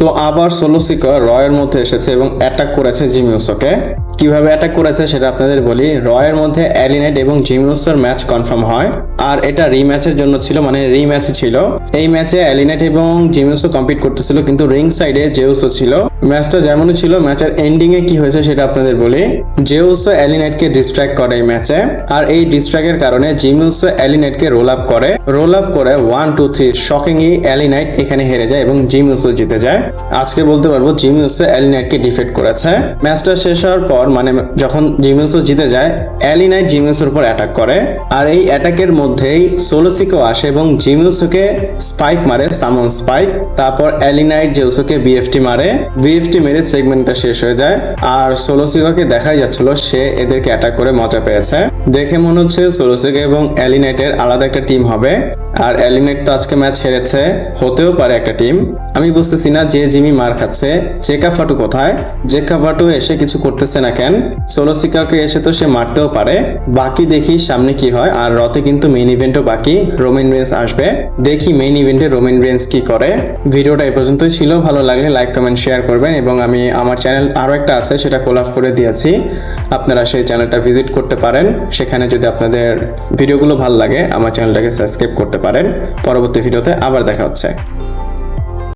তো আবার solo seeker রয়ের মধ্যে এসেছে এবং অ্যাটাক করেছে জিমি উসোকে। কিভাবে অ্যাটাক করেছে সেটা আপনাদের বলি। রয়ের মধ্যে এলি নাইট এবং জিমি উসোর ম্যাচ কনফার্ম হয়, আর এটা রিম্যাচের জন্য ছিল, মানে রিম্যাচ ছিল। এই ম্যাচে এলি নাইট এবং জিমি উসো কম্পিট করতেছিল, কিন্তু রিং সাইডে জে উসো ছিল। ম্যাচটা যেমনই ছিল, ম্যাচের এন্ডিং এ কি হয়েছে সেটা আপনাদের বলি। জে উসো এলি নাইটকে ডিস্ট্র্যাক্ট করে এই ম্যাচে, আর এই ডিস্ট্র্যাক্টের কারণে জিমি উসো এলি নাইটকে রোল আপ করে 1 2 3 শকিংলি এলি নাইট এখানে হেরে যায় এবং জিমি উসো জিতে যায়। আজকে বলতে পারবো জিমি উসো এলি নাইটকে ডিফিট করেছে। ম্যাচটা শেষ হওয়ার পর, মানে যখন জিমি উসো জিতে যায়, এলি নাইট জিমি উসোর উপর অ্যাটাক করে, আর এই অ্যাটাকের মধ্যেই সোলো সিকো আসে এবং জিমি উসোকে স্পাইক মারে, সামন স্পাইক। তারপর এলি নাইট জে উসোকে বিএফটি মারে, বিএফটি মেরে সেগমেন্টটা শেষ হয়ে যায়। আর সোলো সিকোকে দেখাই যাচ্ছিল সে এদেরকে অ্যাটাক করে মজা পেয়েছে। দেখে মনে হচ্ছে সোলো সিকো এবং এলি নাইটের আলাদা একটা টিম হবে। আর এলি নাইট তো আজকে ম্যাচ হেরেছে, হতেও পারে একটা টিম। আমি বুঝতেছি না যে জিমি মার খাচ্ছে, জেকা ফাটু কোথায়? জেকা ফাটু এসে কিছু করতেছে না কেন? সোলো সিকাকে এসে তো সে মারতেও পারে। বাকি দেখি সামনে কি হয়। আর রতে কিন্তু মেইন ইভেন্টও বাকি, রোমান রেন্স আসবে। দেখি মেইন ইভেন্টে রোমান রেন্স কি করে। ভিডিওটা এই পর্যন্তই ছিল। ভালো লাগলে লাইক কমেন্ট শেয়ার করবেন, এবং আমি আমার চ্যানেল আরও একটা আছে সেটা কোলাপ করে দিয়েছি, আপনারা সেই চ্যানেলটা ভিজিট করতে পারেন। সেখানে যদি আপনাদের ভিডিওগুলো ভালো লাগে আমার চ্যানেলটাকে সাবস্ক্রাইব করতে পারেন। পরবর্তী ভিডিওতে আবার দেখা হচ্ছে।